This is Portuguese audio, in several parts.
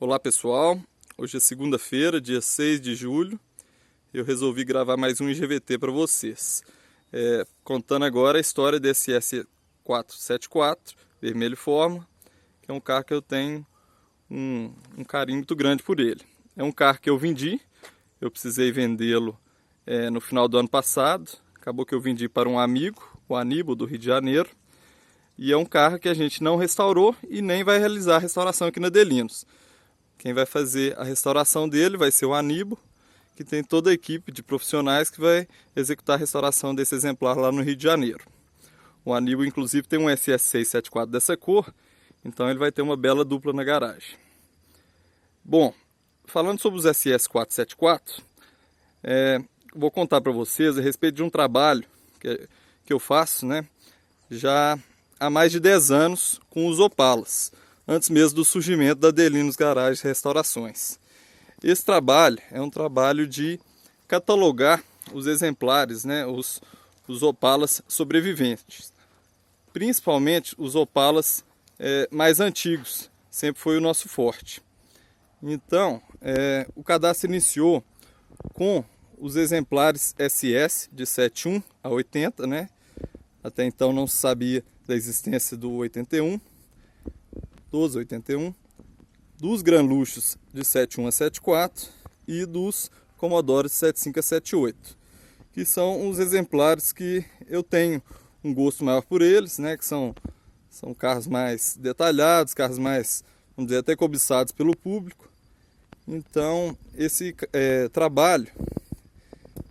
Olá pessoal, hoje é segunda-feira, dia 6 de julho. Eu resolvi gravar mais um IGVT para vocês. Contando agora a história desse S474, vermelho forma, que é um carro que eu tenho um carinho muito grande por ele. É um carro que eu vendi, eu precisei vendê-lo no final do ano passado. Acabou que eu vendi para um amigo, o Aníbal, do Rio de Janeiro. E é um carro que a gente não restaurou e nem vai realizar a restauração aqui na Delinos. Quem vai fazer a restauração dele vai ser o Aníbal, que tem toda a equipe de profissionais que vai executar a restauração desse exemplar lá no Rio de Janeiro. O Aníbal, inclusive, tem um SS674 dessa cor, então ele vai ter uma bela dupla na garagem. Bom, falando sobre os SS474, vou contar para vocês a respeito de um trabalho que eu faço, já há mais de 10 anos com os Opalas, antes mesmo do surgimento da Delinos Garage Restaurações. Esse trabalho é um trabalho de catalogar os exemplares, os Opalas sobreviventes. Principalmente os Opalas mais antigos, sempre foi o nosso forte. Então, o cadastro iniciou com os exemplares SS de 71 a 80, Até então não se sabia da existência do 81. Dos 81, dos Granluxos de 71 a 74 e dos Commodores de 75 a 78, que são os exemplares que eu tenho um gosto maior por eles, que são carros mais detalhados, carros mais, vamos dizer, até cobiçados pelo público. Então, esse trabalho,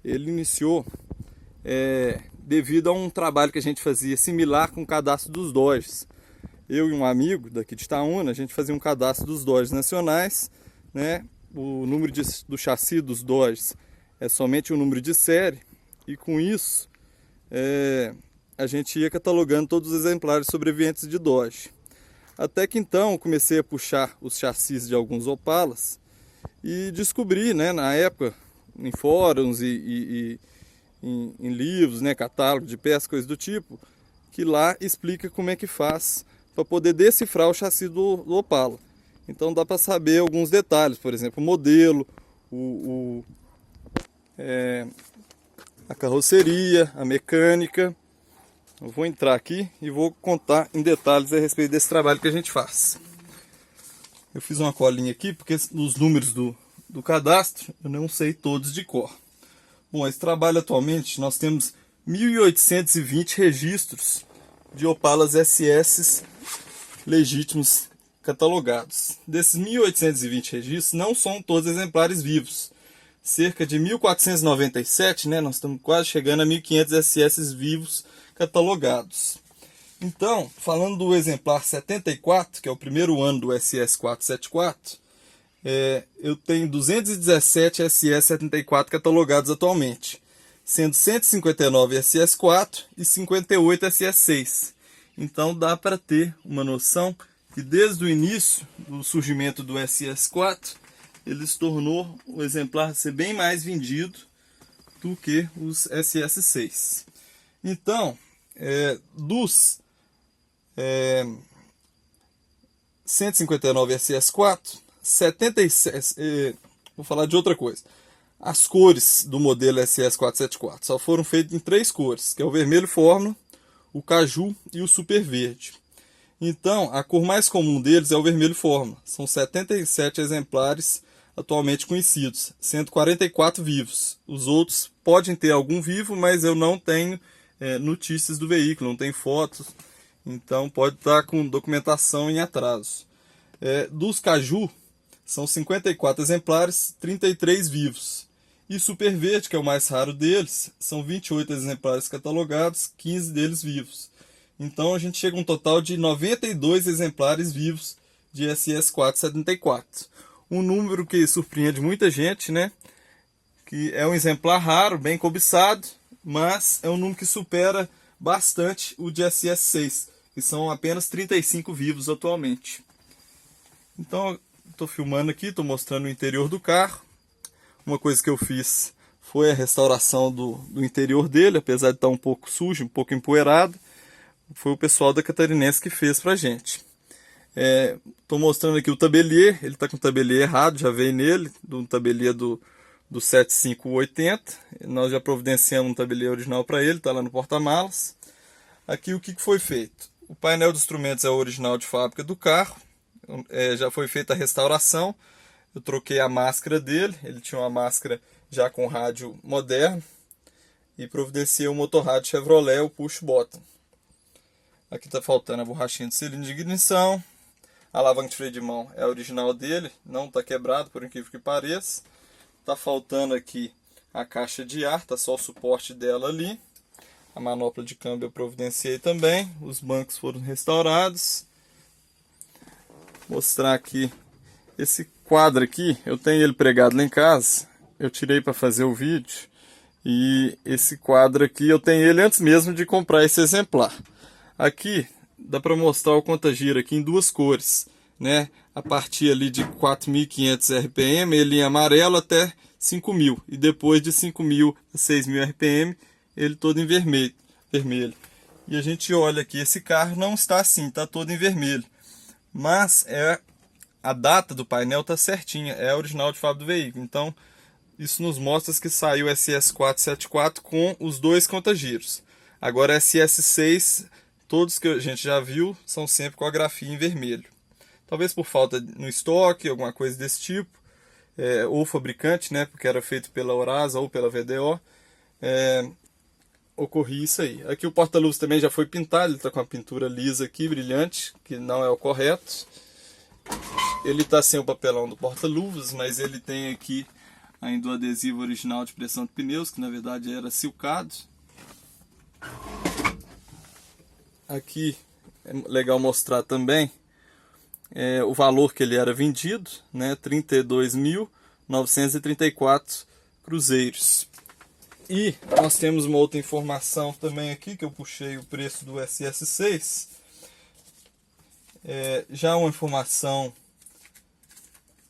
ele iniciou devido a um trabalho que a gente fazia similar com o cadastro dos Dodges. Eu e um amigo daqui de Itaúna, a gente fazia um cadastro dos Dodges nacionais, O número do chassi dos Dodges é somente o número de série, e com isso a gente ia catalogando todos os exemplares sobreviventes de Dodge. Até que então eu comecei a puxar os chassis de alguns Opalas e descobri, na época, em fóruns e em livros, catálogo de peças, coisas do tipo, que lá explica como é que faz para poder decifrar o chassi do Opala. Então dá para saber alguns detalhes, por exemplo, o modelo, a carroceria, a mecânica. Eu vou entrar aqui e vou contar em detalhes a respeito desse trabalho que a gente faz. Eu fiz uma colinha aqui porque os números do cadastro eu não sei todos de cor. Bom, esse trabalho atualmente nós temos 1.820 registros de Opalas SS legítimos catalogados. Desses 1.820 registros, não são todos exemplares vivos. Cerca de 1.497, nós estamos quase chegando a 1.500 SS vivos catalogados. Então, falando do exemplar 74, que é o primeiro ano do SS474, eu tenho 217 SS74 catalogados atualmente, sendo 159 SS4 e 58 SS6. Então dá para ter uma noção que desde o início do surgimento do SS4, ele se tornou o exemplar a ser bem mais vendido do que os SS6. Então, dos 159 SS4, 77, vou falar de outra coisa. As cores do modelo SS474 só foram feitas em 3 cores, que é o vermelho fórmula, o caju e o super verde. Então, a cor mais comum deles é o vermelho fórmula. São 77 exemplares atualmente conhecidos, 144 vivos. Os outros podem ter algum vivo, mas eu não tenho notícias do veículo, não tenho fotos. Então, pode estar com documentação em atraso. Dos caju, são 54 exemplares, 33 vivos. E super verde, que é o mais raro deles, são 28 exemplares catalogados, 15 deles vivos. Então a gente chega a um total de 92 exemplares vivos de SS474. Um número que surpreende muita gente, Que é um exemplar raro, bem cobiçado, mas é um número que supera bastante o de SS6, que são apenas 35 vivos atualmente. Então, estou filmando aqui, estou mostrando o interior do carro. Uma coisa que eu fiz foi a restauração do interior dele, apesar de estar um pouco sujo, um pouco empoeirado. Foi o pessoal da Catarinense que fez pra gente. Estou mostrando aqui o tabelier, ele está com o tabelier errado, já veio nele, do tabelier do 7580. Nós já providenciamos um tabelier original para ele, está lá no porta-malas. Aqui o que foi feito? O painel de instrumentos é o original de fábrica do carro, já foi feita a restauração. Eu troquei a máscara dele, ele tinha uma máscara já com rádio moderno, e providenciei o motorrádio Chevrolet, o push button. Aqui está faltando a borrachinha de cilindro de ignição. A alavanca de freio de mão é a original dele, não está quebrado, por incrível que pareça. Está faltando aqui a caixa de ar, está só o suporte dela ali. A manopla de câmbio eu providenciei também. Os bancos foram restaurados. Vou mostrar aqui esse quadro aqui, eu tenho ele pregado lá em casa. Eu tirei para fazer o vídeo. E esse quadro aqui eu tenho ele antes mesmo de comprar esse exemplar. Aqui dá para mostrar o conta-giro aqui em duas cores, né? A partir ali de 4.500 RPM, ele em amarelo até 5.000, e depois de 5.000 a 6.000 RPM, ele todo em vermelho. E a gente olha aqui, esse carro não está assim, está todo em vermelho. Mas a data do painel está certinha, é a original de fábrica do veículo. Então isso nos mostra que saiu o SS474 com os dois conta-giros. Agora SS6, todos que a gente já viu, são sempre com a grafia em vermelho. Talvez por falta no estoque, alguma coisa desse tipo, ou fabricante, né, porque era feito pela Orasa ou pela VDO, ocorria isso aí. Aqui o porta-luvas também já foi pintado, ele está com a pintura lisa aqui, brilhante, que não é o correto. Ele está sem o papelão do porta-luvas, mas ele tem aqui ainda o adesivo original de pressão de pneus, que na verdade era silcado. Aqui é legal mostrar também o valor que ele era vendido, né? 32.934 cruzeiros. E nós temos uma outra informação também aqui, que eu puxei o preço do SS6. Já uma informação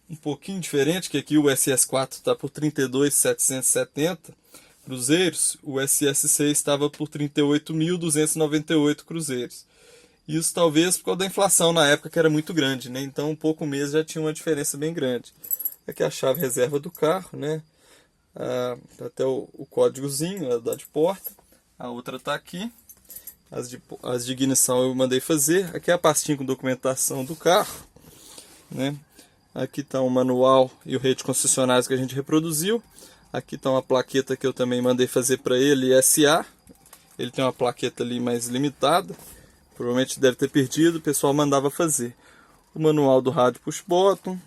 um pouquinho diferente, que aqui o SS4 está por 32.770 cruzeiros, o SS6 estava por 38.298 cruzeiros. Isso talvez por causa da inflação na época, que era muito grande, né? Então, um pouco mês já tinha uma diferença bem grande. Aqui a chave reserva do carro, né? Até o códigozinho da de porta. A outra está aqui. As de ignição eu mandei fazer. Aqui é a pastinha com documentação do carro, né? Aqui está o manual e o rede concessionários que a gente reproduziu. Aqui está uma plaqueta que eu também mandei fazer para ele, SA. Ele tem uma plaqueta ali mais limitada. Provavelmente deve ter perdido, o pessoal mandava fazer. O manual do rádio push button.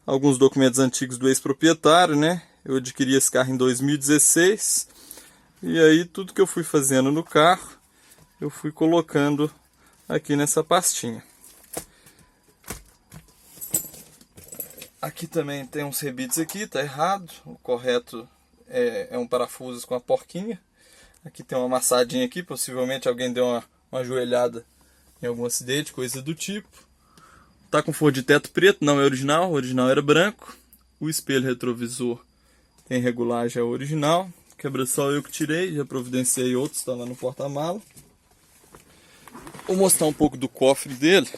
Alguns documentos antigos do ex-proprietário, né? Eu adquiri esse carro em 2016. E aí tudo que eu fui fazendo no carro, eu fui colocando aqui nessa pastinha. Aqui também tem uns rebites aqui, tá errado. O correto é um parafuso com a porquinha. Aqui tem uma amassadinha aqui, possivelmente alguém deu uma joelhada em algum acidente, coisa do tipo. Tá com forro de teto preto, não é original, o original era branco. O espelho retrovisor tem regulagem, é original. Quebra-sol eu que tirei, já providenciei outros, está lá no porta-mala. Vou mostrar um pouco do cofre dele.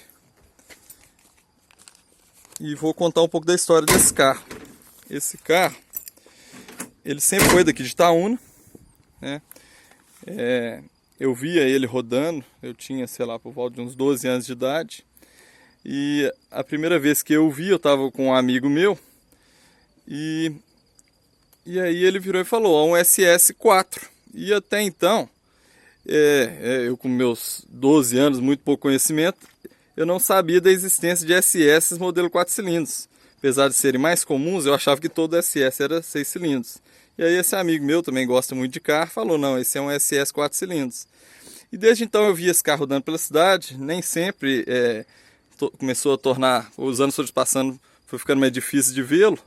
E vou contar um pouco da história desse carro. Esse carro, ele sempre foi daqui de Itaúna, né? Eu via ele rodando, eu tinha, sei lá, por volta de uns 12 anos de idade. E a primeira vez que eu vi, eu estava com um amigo meu. E aí ele virou e falou, um SS4. E até então, eu com meus 12 anos, muito pouco conhecimento, eu não sabia da existência de SS modelo 4 cilindros. Apesar de serem mais comuns, eu achava que todo SS era 6 cilindros. E aí esse amigo meu, também gosta muito de carro, falou, não, esse é um SS 4 cilindros. E desde então eu vi esse carro rodando pela cidade, nem sempre começou a tornar, os anos foram passando, foi ficando mais difícil de vê-lo.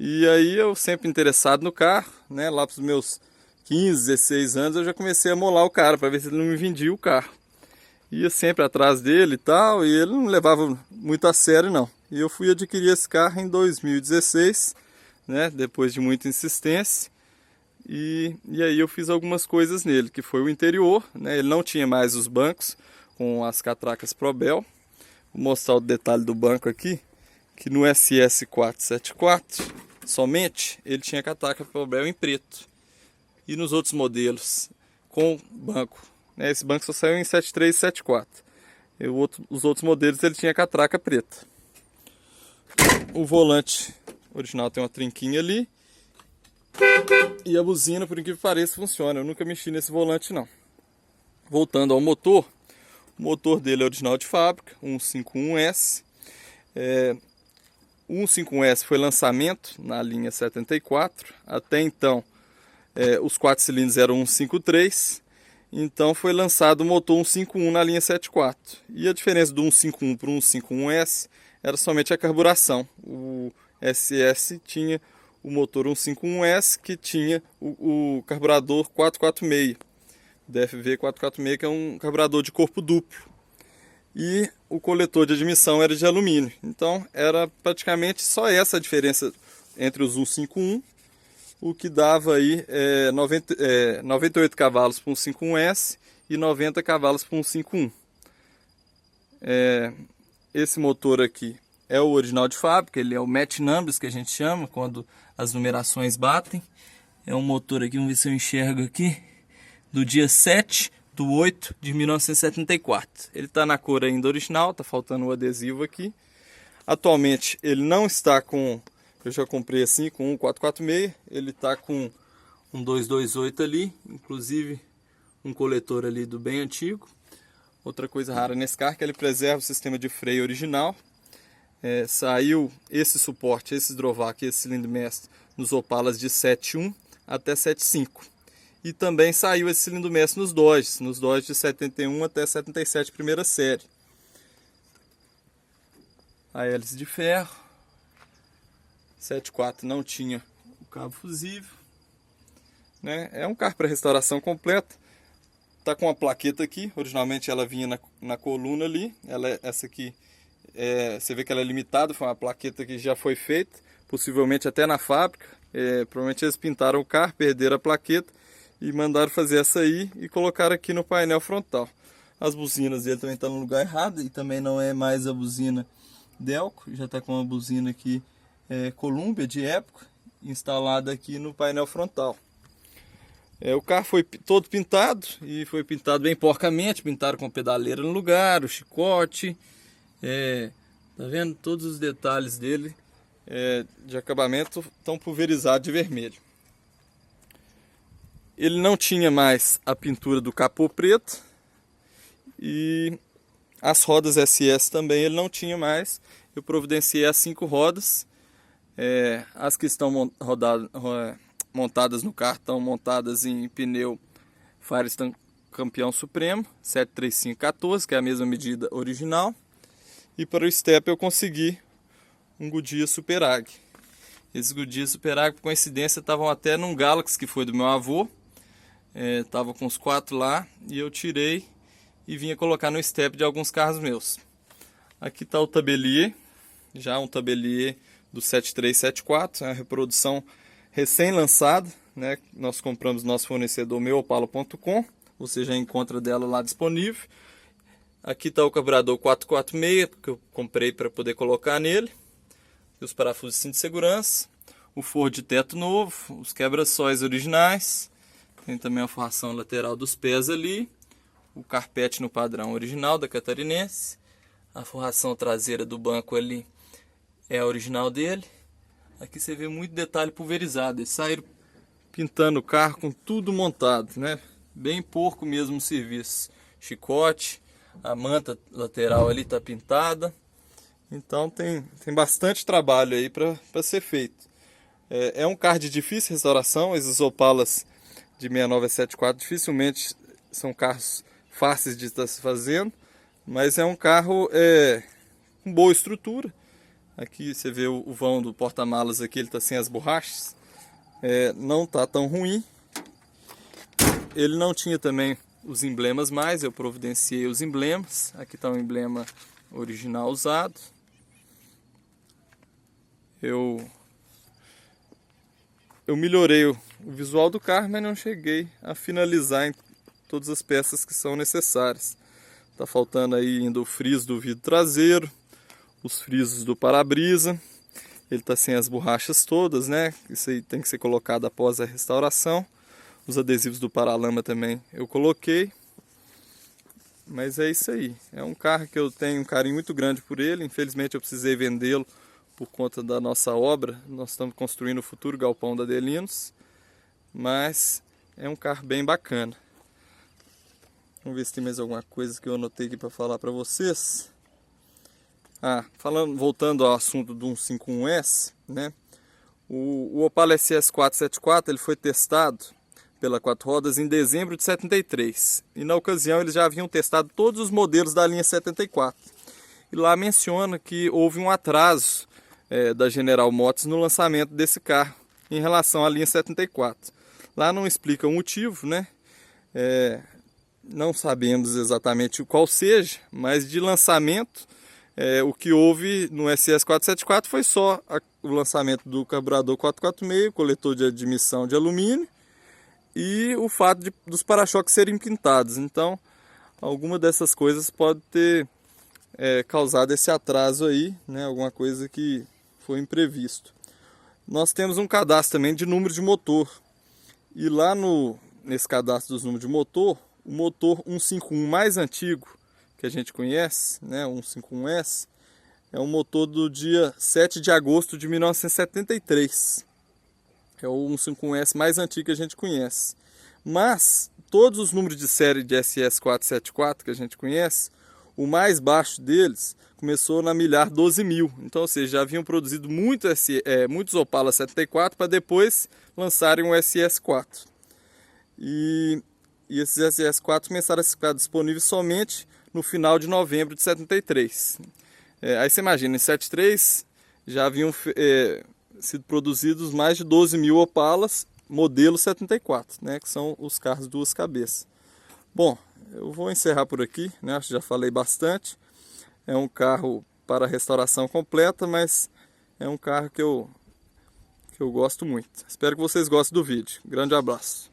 E aí eu sempre interessado no carro, né, lá para os meus 15, 16 anos eu já comecei a molar o cara para ver se ele não me vendia o carro. Ia sempre atrás dele e tal, e ele não levava muito a sério não. E eu fui adquirir esse carro em 2016, né, depois de muita insistência. E aí eu fiz algumas coisas nele, que foi o interior, né, ele não tinha mais os bancos com as catracas Probel. Vou mostrar o detalhe do banco aqui, que no SS474 somente ele tinha catraca Porbel em preto. E nos outros modelos com banco, né, esse banco só saiu em 73 e 74. Os outros modelos ele tinha catraca preta. O volante original tem uma trinquinha ali. E a buzina, por incrível que pareça, funciona. Eu nunca mexi nesse volante não. Voltando ao motor, o motor dele é original de fábrica, 151S. O 151S foi lançamento na linha 74. Até então, os 4 cilindros eram 153. Então foi lançado o motor 151 na linha 74. E a diferença do 151 para o 151S era somente a carburação. O SS tinha o motor 151S que tinha o carburador 446. DFV 446, que é um carburador de corpo duplo. E o coletor de admissão era de alumínio. Então era praticamente só essa a diferença entre os 151, o que dava aí 98 cavalos para um 51S e 90 cavalos para um 51. Esse motor aqui é o original de fábrica, ele é o match numbers que a gente chama, quando as numerações batem. É um motor aqui, vamos ver se eu enxergo aqui, do dia 7/8 de 1974. Ele está na cor ainda original, está faltando o adesivo aqui. Atualmente ele não está com, eu já comprei assim, com um 446, ele está com um 228 ali, inclusive um coletor ali do bem antigo. Outra coisa rara nesse carro é que ele preserva o sistema de freio original. Saiu esse suporte, esse Hidrovac, esse cilindro mestre nos Opalas de 7.1 até 7.5. E também saiu esse cilindro mestre nos Dodge de 71 até 77 primeira série. A hélice de ferro. 74 não tinha o cabo fusível. Né? É um carro para restauração completa. Tá com uma plaqueta aqui, originalmente ela vinha na coluna ali. Essa aqui, você vê que ela é limitada, foi uma plaqueta que já foi feita, possivelmente até na fábrica. Provavelmente eles pintaram o carro, perderam a plaqueta e mandaram fazer essa aí e colocaram aqui no painel frontal. As buzinas dele também estão no lugar errado e também não é mais a buzina Delco, já está com uma buzina aqui Columbia de época, instalada aqui no painel frontal. O carro foi todo pintado e foi pintado bem porcamente, pintaram com pedaleira no lugar, o chicote, tá vendo? Todos os detalhes dele de acabamento estão pulverizados de vermelho. Ele não tinha mais a pintura do capô preto e as rodas SS também ele não tinha mais. Eu providenciei as 5 rodas, as que estão montadas no carro estão montadas em pneu Firestone Campeão Supremo 73514, que é a mesma medida original. E para o step eu consegui um Goodyear Super Ag. Esses Goodyear Super Ag, por coincidência, estavam até num Galaxy que foi do meu avô. Tava com os 4 lá e eu tirei e vinha colocar no step de alguns carros meus. Aqui está o tabelier, já um tabelier do 7374, é uma reprodução recém-lançada, né? Nós compramos no nosso fornecedor meuopala.com, você já encontra dela lá disponível. Aqui está o carburador 446, que eu comprei para poder colocar nele. Os parafusos de cinto de segurança, o forro de teto novo, os quebra-sóis originais. Tem também a forração lateral dos pés ali, o carpete no padrão original da Catarinense. A forração traseira do banco ali é a original dele. Aqui você vê muito detalhe pulverizado. Eles saíram pintando o carro com tudo montado, né? Bem porco mesmo o serviço. Chicote, a manta lateral ali está pintada. Então tem bastante trabalho aí para ser feito. É um carro de difícil restauração. Esses Opalas de 69 a 74 dificilmente são carros fáceis de estar se fazendo. Mas é um carro com boa estrutura. Aqui você vê o vão do porta-malas aqui, ele está sem as borrachas. Não está tão ruim. Ele não tinha também os emblemas mais, eu providenciei os emblemas. Aqui está o emblema original usado. Eu melhorei o visual do carro, mas não cheguei a finalizar em todas as peças que são necessárias. Tá faltando aí ainda o friso do vidro traseiro, os frisos do para-brisa. Ele tá sem as borrachas todas, né? Isso aí tem que ser colocado após a restauração. Os adesivos do paralama também eu coloquei. Mas é isso aí. É um carro que eu tenho um carinho muito grande por ele. Infelizmente eu precisei vendê-lo por conta da nossa obra. Nós estamos construindo o futuro galpão da Delinos. Mas é um carro bem bacana. Vamos ver se tem mais alguma coisa que eu anotei aqui para falar para vocês. Voltando ao assunto do 151S, né? O Opala SS 474 ele foi testado pela Quatro Rodas em dezembro de 73. E na ocasião eles já haviam testado todos os modelos da linha 74. E lá menciona que houve um atraso da General Motors no lançamento desse carro em relação à linha 74. Lá não explica o motivo, né? Não sabemos exatamente qual seja, mas de lançamento, o que houve no SS 474 foi só o lançamento do carburador 446, coletor de admissão de alumínio e o fato dos para-choques serem pintados. Então, alguma dessas coisas pode ter causado esse atraso aí, né? Alguma coisa que foi imprevisto. Nós temos um cadastro também de número de motor. E lá nesse cadastro dos números de motor, o motor 151 mais antigo que a gente conhece, né, 151S, é um motor do dia 7 de agosto de 1973. É o 151S mais antigo que a gente conhece. Mas todos os números de série de SS 474 que a gente conhece, o mais baixo deles começou na milhar 12.000. Então, ou seja, já haviam produzido muitos Opala 74 para depois lançarem o SS4. E esses SS4 começaram a ficar disponíveis somente no final de novembro de 73. Aí você imagina, em 73 já haviam sido produzidos mais de 12.000 Opalas modelo 74, né, que são os carros duas cabeças. Bom, eu vou encerrar por aqui, né, acho que já falei bastante. É um carro para restauração completa, mas é um carro que eu gosto muito. Espero que vocês gostem do vídeo. Grande abraço.